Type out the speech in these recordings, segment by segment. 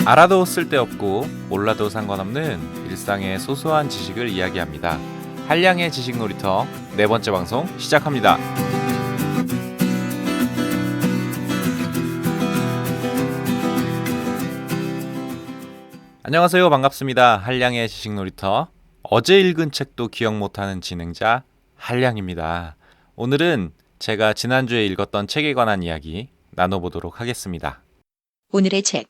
알아도 쓸데없고 몰라도 상관없는 일상의 소소한 지식을 이야기합니다. 한량의 지식 놀이터 네 번째 방송 시작합니다. 안녕하세요. 반갑습니다. 한량의 지식 놀이터. 어제 읽은 책도 기억 못하는 진행자 한량입니다. 오늘은 제가 지난주에 읽었던 책에 관한 이야기 나눠보도록 하겠습니다. 오늘의 책.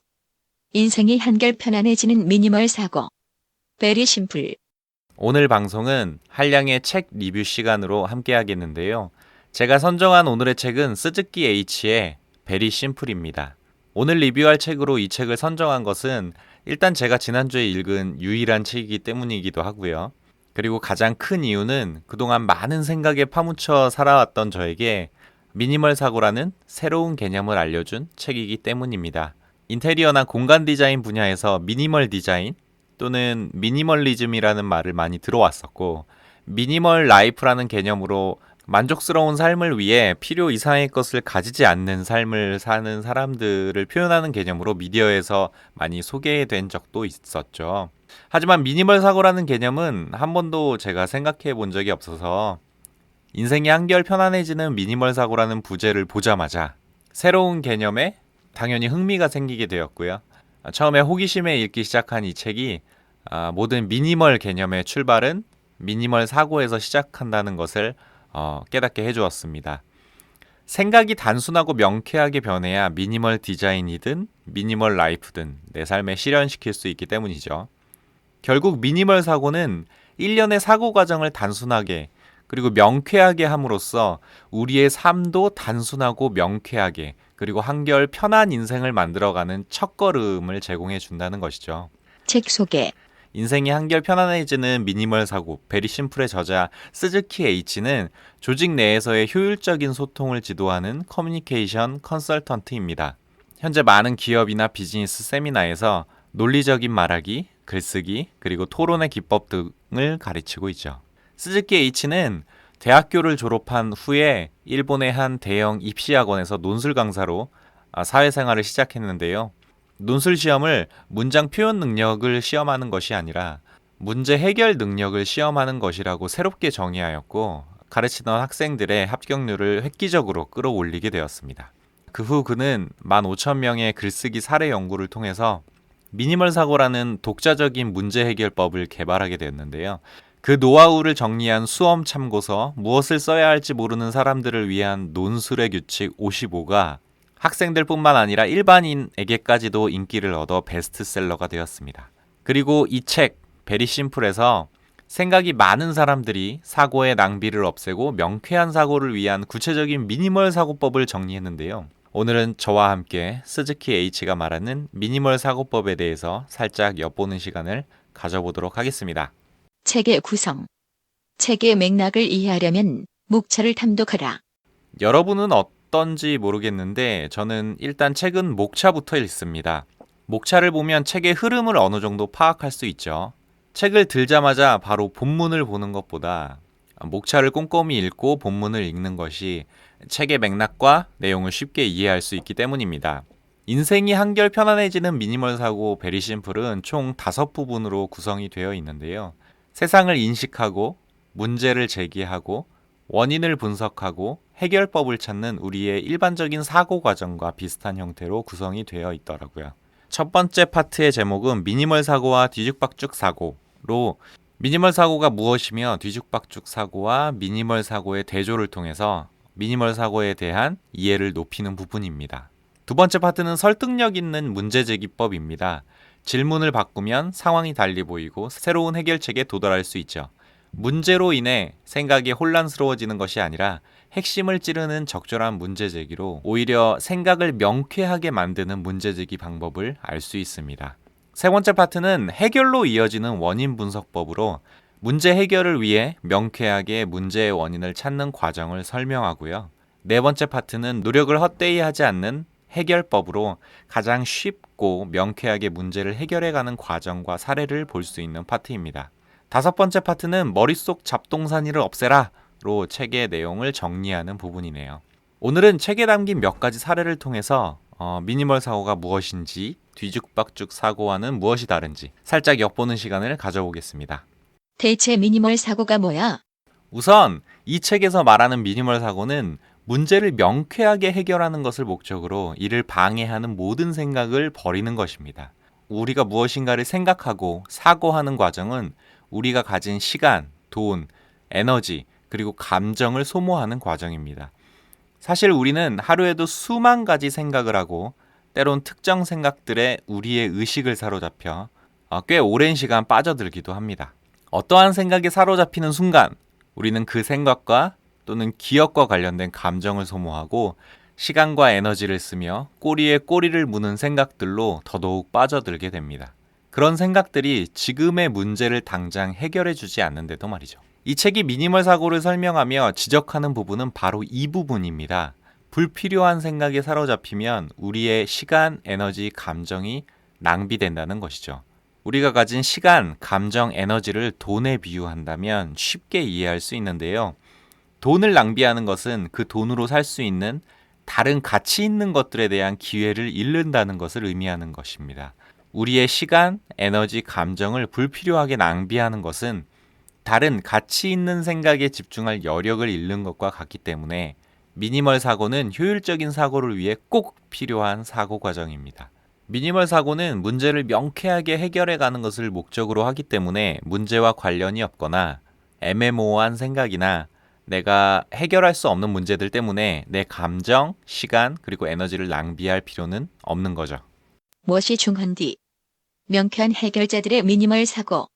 인생이 한결 편안해지는 미니멀 사고. 베리 심플. 오늘 방송은 한량의 책 리뷰 시간으로 함께 하겠는데요. 제가 선정한 오늘의 책은 스즈키 H의 베리 심플입니다. 오늘 리뷰할 책으로 이 책을 선정한 것은 일단 제가 지난주에 읽은 유일한 책이기 때문이기도 하고요. 그리고 가장 큰 이유는 그동안 많은 생각에 파묻혀 살아왔던 저에게 미니멀 사고라는 새로운 개념을 알려준 책이기 때문입니다. 인테리어나 공간 디자인 분야에서 미니멀 디자인 또는 미니멀리즘이라는 말을 많이 들어왔었고, 미니멀 라이프라는 개념으로 만족스러운 삶을 위해 필요 이상의 것을 가지지 않는 삶을 사는 사람들을 표현하는 개념으로 미디어에서 많이 소개된 적도 있었죠. 하지만 미니멀 사고라는 개념은 한 번도 제가 생각해 본 적이 없어서 인생이 한결 편안해지는 미니멀 사고라는 부제를 보자마자 새로운 개념에 당연히 흥미가 생기게 되었고요. 처음에 호기심에 읽기 시작한 이 책이 모든 미니멀 개념의 출발은 미니멀 사고에서 시작한다는 것을 깨닫게 해주었습니다. 생각이 단순하고 명쾌하게 변해야 미니멀 디자인이든 미니멀 라이프든 내 삶에 실현시킬 수 있기 때문이죠. 결국 미니멀 사고는 일련의 사고 과정을 단순하게 그리고 명쾌하게 함으로써 우리의 삶도 단순하고 명쾌하게 그리고 한결 편한 인생을 만들어가는 첫걸음을 제공해 준다는 것이죠. 책 소개. 인생이 한결 편안해지는 미니멀 사고, 베리 심플의 저자 스즈키 H는 조직 내에서의 효율적인 소통을 지도하는 커뮤니케이션 컨설턴트입니다. 현재 많은 기업이나 비즈니스 세미나에서 논리적인 말하기, 글쓰기, 그리고 토론의 기법 등을 가르치고 있죠. 스즈키 H는 대학교를 졸업한 후에 일본의 한 대형 입시학원에서 논술 강사로 사회생활을 시작했는데요. 논술 시험을 문장 표현 능력을 시험하는 것이 아니라 문제 해결 능력을 시험하는 것이라고 새롭게 정의하였고, 가르치던 학생들의 합격률을 획기적으로 끌어올리게 되었습니다. 그 후 그는 15,000명의 글쓰기 사례 연구를 통해서 미니멀 사고라는 독자적인 문제 해결법을 개발하게 되었는데요. 그 노하우를 정리한 수험 참고서, 무엇을 써야 할지 모르는 사람들을 위한 논술의 규칙 55가 학생들뿐만 아니라 일반인에게까지도 인기를 얻어 베스트셀러가 되었습니다. 그리고 이 책 베리 심플에서 생각이 많은 사람들이 사고의 낭비를 없애고 명쾌한 사고를 위한 구체적인 미니멀 사고법을 정리했는데요. 오늘은 저와 함께 스즈키 H가 말하는 미니멀 사고법에 대해서 살짝 엿보는 시간을 가져보도록 하겠습니다. 책의 구성. 책의 맥락을 이해하려면 목차를 탐독하라. 여러분은 어떤지 모르겠는데 저는 일단 책은 목차부터 읽습니다. 목차를 보면 책의 흐름을 어느 정도 파악할 수 있죠. 책을 들자마자 바로 본문을 보는 것보다 목차를 꼼꼼히 읽고 본문을 읽는 것이 책의 맥락과 내용을 쉽게 이해할 수 있기 때문입니다. 인생이 한결 편안해지는 미니멀 사고 베리 심플은 총 5부분으로 구성이 되어 있는데요. 세상을 인식하고 문제를 제기하고 원인을 분석하고 해결법을 찾는 우리의 일반적인 사고 과정과 비슷한 형태로 구성이 되어 있더라고요. 첫 번째 파트의 제목은 미니멀 사고와 뒤죽박죽 사고로, 미니멀 사고가 무엇이며 뒤죽박죽 사고와 미니멀 사고의 대조를 통해서 미니멀 사고에 대한 이해를 높이는 부분입니다. 두 번째 파트는 설득력 있는 문제 제기법입니다. 질문을 바꾸면 상황이 달리 보이고 새로운 해결책에 도달할 수 있죠. 문제로 인해 생각이 혼란스러워지는 것이 아니라 핵심을 찌르는 적절한 문제 제기로 오히려 생각을 명쾌하게 만드는 문제 제기 방법을 알 수 있습니다. 세 번째 파트는 해결로 이어지는 원인 분석법으로 문제 해결을 위해 명쾌하게 문제의 원인을 찾는 과정을 설명하고요. 네 번째 파트는 노력을 헛되이 하지 않는 해결법으로 가장 쉽고 명쾌하게 문제를 해결해가는 과정과 사례를 볼 수 있는 파트입니다. 다섯 번째 파트는 머릿속 잡동사니를 없애라로 책의 내용을 정리하는 부분이네요. 오늘은 책에 담긴 몇 가지 사례를 통해서 미니멀 사고가 무엇인지, 뒤죽박죽 사고와는 무엇이 다른지 살짝 엿보는 시간을 가져보겠습니다. 대체 미니멀 사고가 뭐야? 우선 이 책에서 말하는 미니멀 사고는 문제를 명쾌하게 해결하는 것을 목적으로 이를 방해하는 모든 생각을 버리는 것입니다. 우리가 무엇인가를 생각하고 사고하는 과정은 우리가 가진 시간, 돈, 에너지, 그리고 감정을 소모하는 과정입니다. 사실 우리는 하루에도 수만 가지 생각을 하고 때론 특정 생각들에 우리의 의식을 사로잡혀 꽤 오랜 시간 빠져들기도 합니다. 어떠한 생각에 사로잡히는 순간 우리는 그 생각과 또는 기억과 관련된 감정을 소모하고 시간과 에너지를 쓰며 꼬리에 꼬리를 무는 생각들로 더더욱 빠져들게 됩니다. 그런 생각들이 지금의 문제를 당장 해결해 주지 않는데도 말이죠. 이 책이 미니멀 사고를 설명하며 지적하는 부분은 바로 이 부분입니다. 불필요한 생각에 사로잡히면 우리의 시간, 에너지, 감정이 낭비된다는 것이죠. 우리가 가진 시간, 감정, 에너지를 돈에 비유한다면 쉽게 이해할 수 있는데요. 돈을 낭비하는 것은 그 돈으로 살 수 있는 다른 가치 있는 것들에 대한 기회를 잃는다는 것을 의미하는 것입니다. 우리의 시간, 에너지, 감정을 불필요하게 낭비하는 것은 다른 가치 있는 생각에 집중할 여력을 잃는 것과 같기 때문에 미니멀 사고는 효율적인 사고를 위해 꼭 필요한 사고 과정입니다. 미니멀 사고는 문제를 명쾌하게 해결해 가는 것을 목적으로 하기 때문에 문제와 관련이 없거나 애매모호한 생각이나 내가 해결할 수 없는 문제들 때문에 내 감정, 시간, 그리고 에너지를 낭비할 필요는 없는 거죠. 무엇이 중헌디? 명쾌한 해결자들의 미니멀 사고.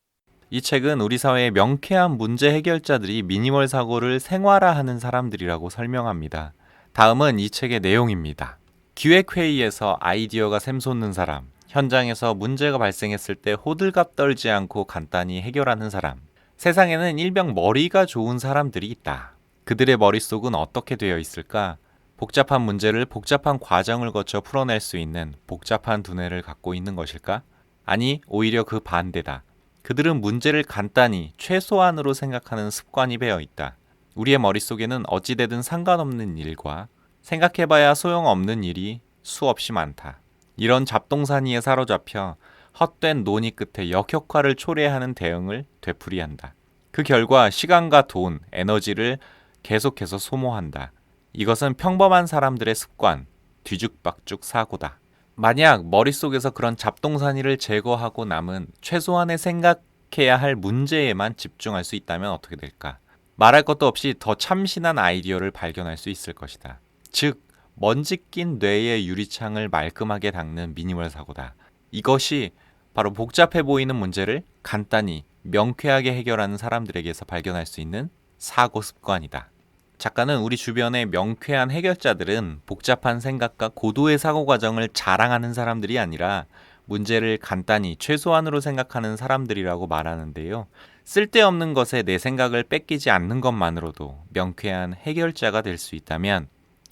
이 책은 우리 사회의 명쾌한 문제 해결자들이 미니멀 사고를 생활화하는 사람들이라고 설명합니다. 다음은 이 책의 내용입니다. 기획회의에서 아이디어가 샘솟는 사람, 현장에서 문제가 발생했을 때 호들갑 떨지 않고 간단히 해결하는 사람, 세상에는 일명 머리가 좋은 사람들이 있다. 그들의 머릿속은 어떻게 되어 있을까? 복잡한 문제를 복잡한 과정을 거쳐 풀어낼 수 있는 복잡한 두뇌를 갖고 있는 것일까? 아니, 오히려 그 반대다. 그들은 문제를 간단히 최소한으로 생각하는 습관이 배어 있다. 우리의 머릿속에는 어찌되든 상관없는 일과 생각해봐야 소용없는 일이 수없이 많다. 이런 잡동사니에 사로잡혀 헛된 논의 끝에 역효과를 초래하는 대응을 되풀이한다. 그 결과 시간과 돈, 에너지를 계속해서 소모한다. 이것은 평범한 사람들의 습관, 뒤죽박죽 사고다. 만약 머릿속에서 그런 잡동사니를 제거하고 남은 최소한의 생각해야 할 문제에만 집중할 수 있다면 어떻게 될까? 말할 것도 없이 더 참신한 아이디어를 발견할 수 있을 것이다. 즉, 먼지 낀 뇌의 유리창을 말끔하게 닦는 미니멀 사고다. 이것이 바로 복잡해 보이는 문제를 간단히 명쾌하게 해결하는 사람들에게서 발견할 수 있는 사고 습관이다. 작가는 우리 주변의 명쾌한 해결자들은 복잡한 생각과 고도의 사고 과정을 자랑하는 사람들이 아니라 문제를 간단히 최소한으로 생각하는 사람들이라고 말하는데요. 쓸데없는 것에 내 생각을 뺏기지 않는 것만으로도 명쾌한 해결자가 될 수 있다면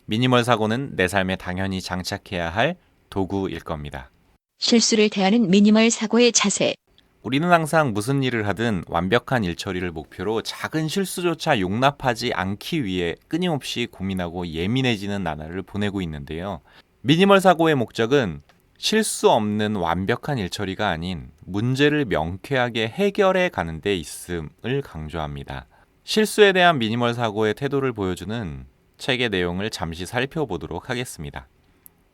미니멀 사고는 내 삶에 당연히 장착해야 할 도구일 겁니다. 실수를 대하는 미니멀 사고의 자세. 우리는 항상 무슨 일을 하든 완벽한 일 처리를 목표로 작은 실수조차 용납하지 않기 위해 끊임없이 고민하고 예민해지는 나날을 보내고 있는데요. 미니멀 사고의 목적은 실수 없는 완벽한 일 처리가 아닌 문제를 명쾌하게 해결해 가는 데 있음을 강조합니다. 실수에 대한 미니멀 사고의 태도를 보여주는 책의 내용을 잠시 살펴보도록 하겠습니다.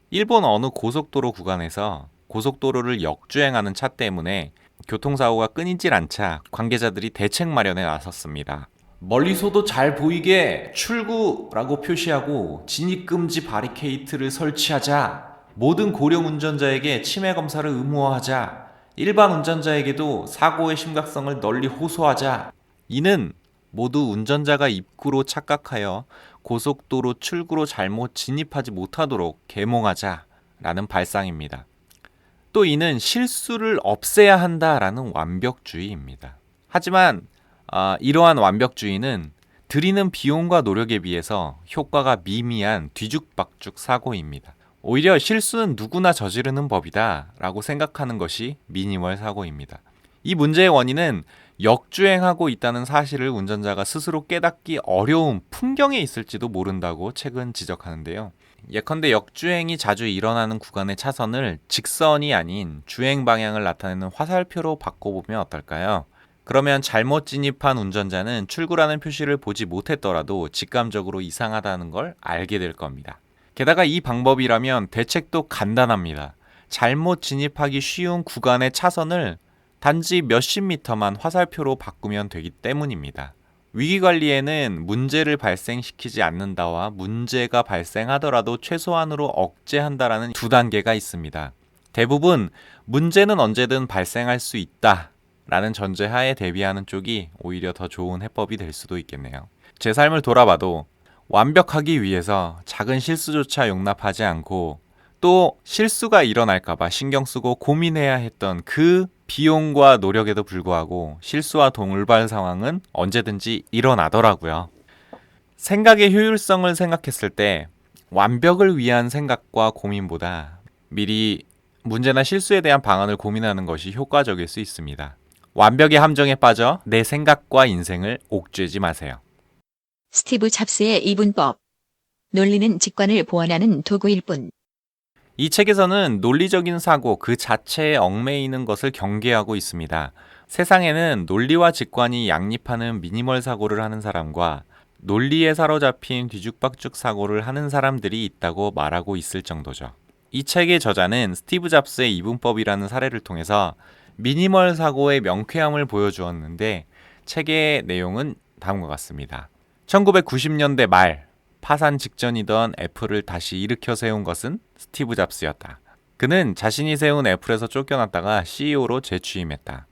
일본 어느 고속도로 구간에서 고속도로를 역주행하는 차 때문에 교통사고가 끊이질 않자 관계자들이 대책 마련에 나섰습니다. 멀리서도 잘 보이게 출구라고 표시하고 진입금지 바리케이트를 설치하자. 모든 고령 운전자에게 치매 검사를 의무화하자. 일반 운전자에게도 사고의 심각성을 널리 호소하자. 이는 모두 운전자가 입구로 착각하여 고속도로 출구로 잘못 진입하지 못하도록 계몽하자라는 발상입니다. 또 이는 실수를 없애야 한다라는 완벽주의입니다. 하지만 이러한 완벽주의는 들이는 비용과 노력에 비해서 효과가 미미한 뒤죽박죽 사고입니다. 오히려 실수는 누구나 저지르는 법이다 라고 생각하는 것이 미니멀 사고입니다. 이 문제의 원인은 역주행하고 있다는 사실을 운전자가 스스로 깨닫기 어려운 풍경에 있을지도 모른다고 책은 지적하는데요. 예컨대 역주행이 자주 일어나는 구간의 차선을 직선이 아닌 주행 방향을 나타내는 화살표로 바꿔보면 어떨까요? 그러면 잘못 진입한 운전자는 출구라는 표시를 보지 못했더라도 직감적으로 이상하다는 걸 알게 될 겁니다. 게다가 이 방법이라면 대책도 간단합니다. 잘못 진입하기 쉬운 구간의 차선을 단지 몇십 미터만 화살표로 바꾸면 되기 때문입니다. 위기관리에는 문제를 발생시키지 않는다와 문제가 발생하더라도 최소한으로 억제한다라는 두 단계가 있습니다. 대부분 문제는 언제든 발생할 수 있다 라는 전제하에 대비하는 쪽이 오히려 더 좋은 해법이 될 수도 있겠네요. 제 삶을 돌아봐도 완벽하기 위해서 작은 실수조차 용납하지 않고 또 실수가 일어날까봐 신경 쓰고 고민해야 했던 그 비용과 노력에도 불구하고 실수와 돌발 상황은 언제든지 일어나더라고요. 생각의 효율성을 생각했을 때 완벽을 위한 생각과 고민보다 미리 문제나 실수에 대한 방안을 고민하는 것이 효과적일 수 있습니다. 완벽의 함정에 빠져 내 생각과 인생을 옥죄지 마세요. 스티브 잡스의 이분법. 논리는 직관을 보완하는 도구일 뿐. 이 책에서는 논리적인 사고 그 자체에 얽매이는 것을 경계하고 있습니다. 세상에는 논리와 직관이 양립하는 미니멀 사고를 하는 사람과 논리에 사로잡힌 뒤죽박죽 사고를 하는 사람들이 있다고 말하고 있을 정도죠. 이 책의 저자는 스티브 잡스의 이분법이라는 사례를 통해서 미니멀 사고의 명쾌함을 보여주었는데 책의 내용은 다음과 같습니다. 1990년대 말 파산 직전이던 애플을 다시 일으켜 세운 것은 스티브 잡스였다. 그는 자신이 세운 애플에서 쫓겨났다가 CEO로 재취임했다.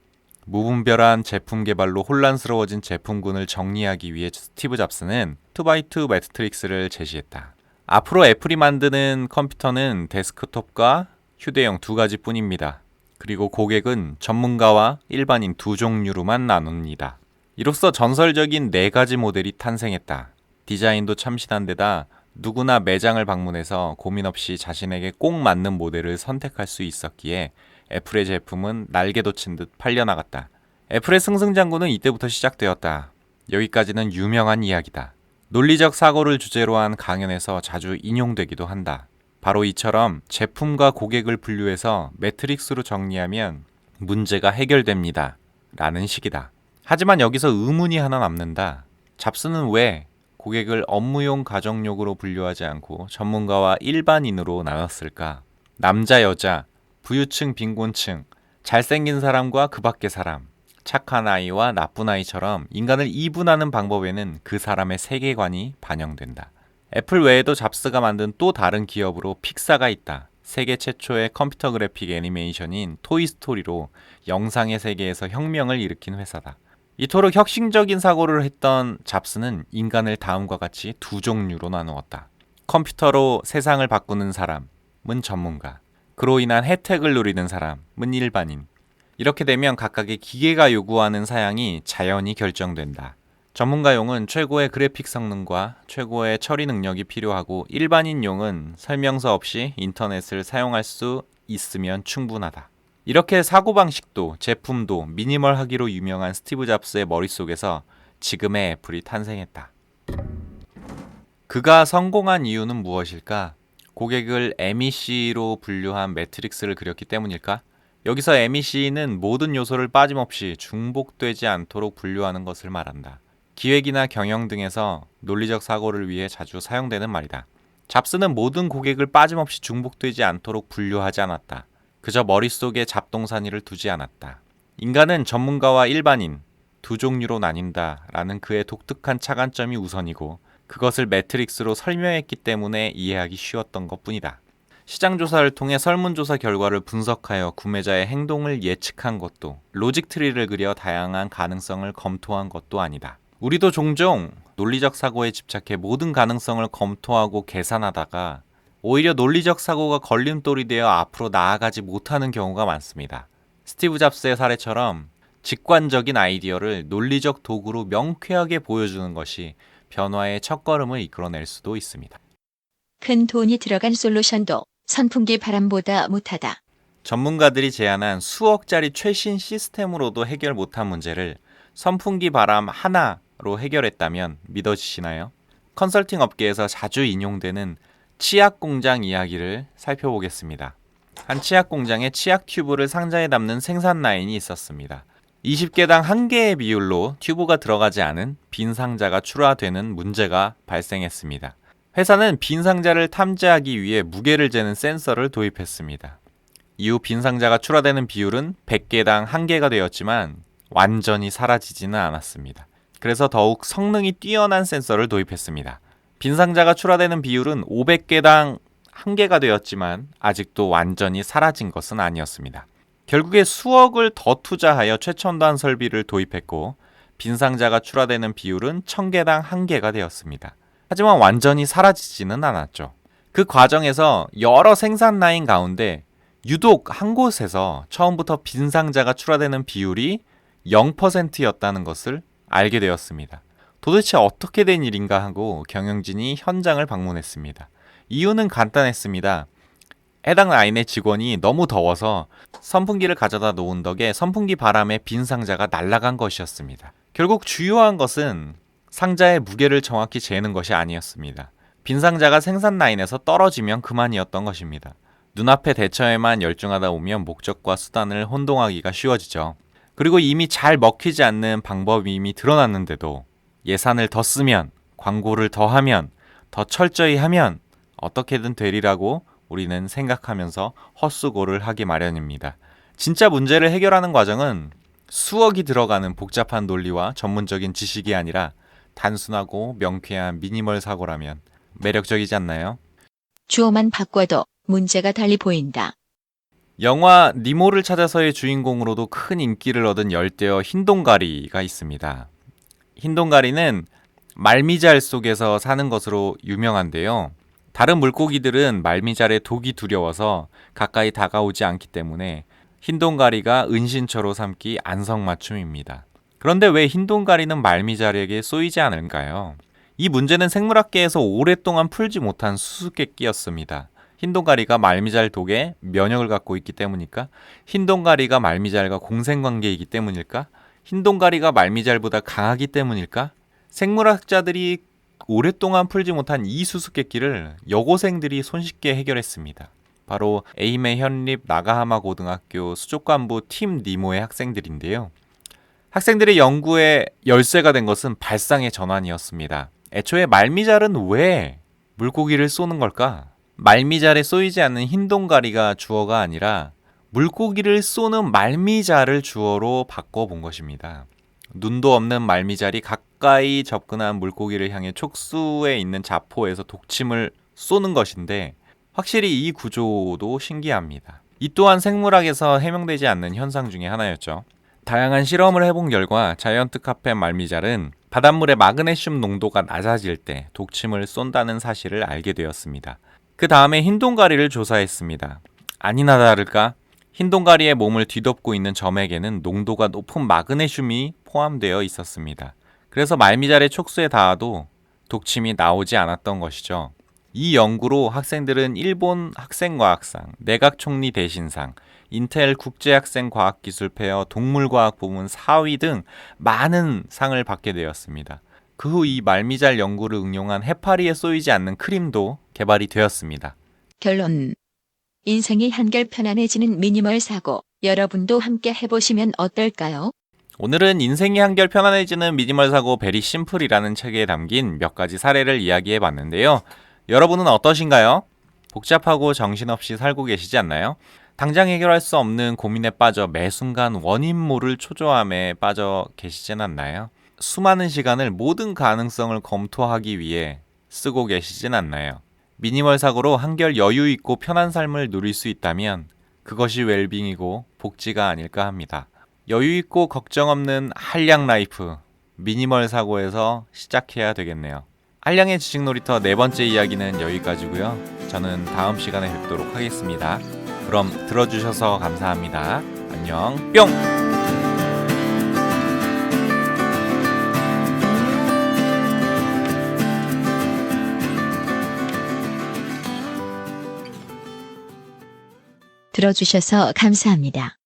무분별한 제품 개발로 혼란스러워진 제품군을 정리하기 위해 스티브 잡스는 2x2 매트릭스를 제시했다. 앞으로 애플이 만드는 컴퓨터는 데스크톱과 휴대용 두 가지뿐입니다. 그리고 고객은 전문가와 일반인 두 종류로만 나눕니다. 이로써 전설적인 네 가지 모델이 탄생했다. 디자인도 참신한 데다 누구나 매장을 방문해서 고민 없이 자신에게 꼭 맞는 모델을 선택할 수 있었기에 애플의 제품은 날개 돋친 듯 팔려나갔다. 애플의 승승장구는 이때부터 시작되었다. 여기까지는 유명한 이야기다. 논리적 사고를 주제로 한 강연에서 자주 인용되기도 한다. 바로 이처럼 제품과 고객을 분류해서 매트릭스로 정리하면 문제가 해결됩니다. 라는 식이다. 하지만 여기서 의문이 하나 남는다. 잡스는 왜 고객을 업무용 가정용으로 분류하지 않고 전문가와 일반인으로 나눴을까? 남자, 여자, 부유층, 빈곤층, 잘생긴 사람과 그 밖의 사람, 착한 아이와 나쁜 아이처럼 인간을 이분하는 방법에는 그 사람의 세계관이 반영된다. 애플 외에도 잡스가 만든 또 다른 기업으로 픽사가 있다. 세계 최초의 컴퓨터 그래픽 애니메이션인 토이스토리로 영상의 세계에서 혁명을 일으킨 회사다. 이토록 혁신적인 사고를 했던 잡스는 인간을 다음과 같이 두 종류로 나누었다. 컴퓨터로 세상을 바꾸는 사람은 전문가, 그로 인한 혜택을 누리는 사람은 일반인. 이렇게 되면 각각의 기계가 요구하는 사양이 자연히 결정된다. 전문가용은 최고의 그래픽 성능과 최고의 처리 능력이 필요하고 일반인용은 설명서 없이 인터넷을 사용할 수 있으면 충분하다. 이렇게 사고방식도 제품도 미니멀하기로 유명한 스티브 잡스의 머릿속에서 지금의 애플이 탄생했다. 그가 성공한 이유는 무엇일까? 고객을 MEC로 분류한 매트릭스를 그렸기 때문일까? 여기서 MEC는 모든 요소를 빠짐없이 중복되지 않도록 분류하는 것을 말한다. 기획이나 경영 등에서 논리적 사고를 위해 자주 사용되는 말이다. 잡스는 모든 고객을 빠짐없이 중복되지 않도록 분류하지 않았다. 그저 머릿속에 잡동사니를 두지 않았다. 인간은 전문가와 일반인 두 종류로 나뉜다라는 그의 독특한 차관점이 우선이고 그것을 매트릭스로 설명했기 때문에 이해하기 쉬웠던 것뿐이다. 시장조사를 통해 설문조사 결과를 분석하여 구매자의 행동을 예측한 것도 로직 트리를 그려 다양한 가능성을 검토한 것도 아니다. 우리도 종종 논리적 사고에 집착해 모든 가능성을 검토하고 계산하다가 오히려 논리적 사고가 걸림돌이 되어 앞으로 나아가지 못하는 경우가 많습니다. 스티브 잡스의 사례처럼 직관적인 아이디어를 논리적 도구로 명쾌하게 보여주는 것이 변화의 첫걸음을 이끌어낼 수도 있습니다. 큰 돈이 들어간 솔루션도 선풍기 바람보다 못하다. 전문가들이 제안한 수억짜리 최신 시스템으로도 해결 못한 문제를 선풍기 바람 하나로 해결했다면 믿어지시나요? 컨설팅 업계에서 자주 인용되는 치약 공장 이야기를 살펴보겠습니다. 한 치약 공장에 치약 튜브를 상자에 담는 생산 라인이 있었습니다. 20개당 1개의 비율로 튜브가 들어가지 않은 빈 상자가 출하되는 문제가 발생했습니다. 회사는 빈 상자를 탐지하기 위해 무게를 재는 센서를 도입했습니다. 이후 빈 상자가 출하되는 비율은 100개당 1개가 되었지만 완전히 사라지지는 않았습니다. 그래서 더욱 성능이 뛰어난 센서를 도입했습니다. 빈 상자가 출하되는 비율은 500개당 1개가 되었지만 아직도 완전히 사라진 것은 아니었습니다. 결국에 수억을 더 투자하여 최첨단 설비를 도입했고 빈 상자가 출하되는 비율은 1000개당 1개가 되었습니다. 하지만 완전히 사라지지는 않았죠. 그 과정에서 여러 생산 라인 가운데 유독 한 곳에서 처음부터 빈 상자가 출하되는 비율이 0%였다는 것을 알게 되었습니다. 도대체 어떻게 된 일인가 하고 경영진이 현장을 방문했습니다. 이유는 간단했습니다. 해당 라인의 직원이 너무 더워서 선풍기를 가져다 놓은 덕에 선풍기 바람에 빈 상자가 날아간 것이었습니다. 결국 주요한 것은 상자의 무게를 정확히 재는 것이 아니었습니다. 빈 상자가 생산 라인에서 떨어지면 그만이었던 것입니다. 눈앞의 대처에만 열중하다 보면 목적과 수단을 혼동하기가 쉬워지죠. 그리고 이미 잘 먹히지 않는 방법이 이미 드러났는데도 예산을 더 쓰면, 광고를 더 하면, 더 철저히 하면 어떻게든 되리라고 우리는 생각하면서 헛수고를 하기 마련입니다. 진짜 문제를 해결하는 과정은 수억이 들어가는 복잡한 논리와 전문적인 지식이 아니라 단순하고 명쾌한 미니멀 사고라면 매력적이지 않나요? 주어만 바꿔도 문제가 달리 보인다. 영화 니모를 찾아서의 주인공으로도 큰 인기를 얻은 열대어 흰동가리가 있습니다. 흰동가리는 말미잘 속에서 사는 것으로 유명한데요. 다른 물고기들은 말미잘의 독이 두려워서 가까이 다가오지 않기 때문에 흰동가리가 은신처로 삼기 안성맞춤입니다. 그런데 왜 흰동가리는 말미잘에게 쏘이지 않을까요? 이 문제는 생물학계에서 오랫동안 풀지 못한 수수께끼였습니다. 흰동가리가 말미잘 독에 면역을 갖고 있기 때문일까? 흰동가리가 말미잘과 공생관계이기 때문일까? 흰동가리가 말미잘보다 강하기 때문일까? 생물학자들이 오랫동안 풀지 못한 이 수수께끼를 여고생들이 손쉽게 해결했습니다. 바로 에이메 현립 나가하마 고등학교 수족관부 팀 니모의 학생들인데요. 학생들의 연구의 열쇠가 된 것은 발상의 전환이었습니다. 애초에 말미잘은 왜 물고기를 쏘는 걸까? 말미잘에 쏘이지 않는 흰동가리가 주어가 아니라 물고기를 쏘는 말미잘을 주어로 바꿔본 것입니다. 눈도 없는 말미잘이 가까이 접근한 물고기를 향해 촉수에 있는 자포에서 독침을 쏘는 것인데 확실히 이 구조도 신기합니다. 이 또한 생물학에서 해명되지 않는 현상 중에 하나였죠. 다양한 실험을 해본 결과 자이언트 카펫 말미잘은 바닷물의 마그네슘 농도가 낮아질 때 독침을 쏜다는 사실을 알게 되었습니다. 그 다음에 흰동가리를 조사했습니다. 아니나 다를까 흰동가리의 몸을 뒤덮고 있는 점액에는 농도가 높은 마그네슘이 포함되어 있었습니다. 그래서 말미잘의 촉수에 닿아도 독침이 나오지 않았던 것이죠. 이 연구로 학생들은 일본 학생과학상, 내각총리 대신상, 인텔 국제학생과학기술페어 동물과학 부문 4위 등 많은 상을 받게 되었습니다. 그 후 이 말미잘 연구를 응용한 해파리에 쏘이지 않는 크림도 개발이 되었습니다. 결론. 인생이 한결 편안해지는 미니멀 사고. 여러분도 함께 해보시면 어떨까요? 오늘은 인생이 한결 편안해지는 미니멀 사고 베리 심플이라는 책에 담긴 몇 가지 사례를 이야기해 봤는데요. 여러분은 어떠신가요? 복잡하고 정신없이 살고 계시지 않나요? 당장 해결할 수 없는 고민에 빠져 매 순간 원인 모를 초조함에 빠져 계시진 않나요? 수많은 시간을 모든 가능성을 검토하기 위해 쓰고 계시진 않나요? 미니멀 사고로 한결 여유 있고 편한 삶을 누릴 수 있다면 그것이 웰빙이고 복지가 아닐까 합니다. 여유 있고 걱정 없는 한량 라이프, 미니멀 사고에서 시작해야 되겠네요. 한량의 지식 놀이터 네 번째 이야기는 여기까지고요. 저는 다음 시간에 뵙도록 하겠습니다. 그럼 들어주셔서 감사합니다. 안녕, 뿅! 들어주셔서 감사합니다.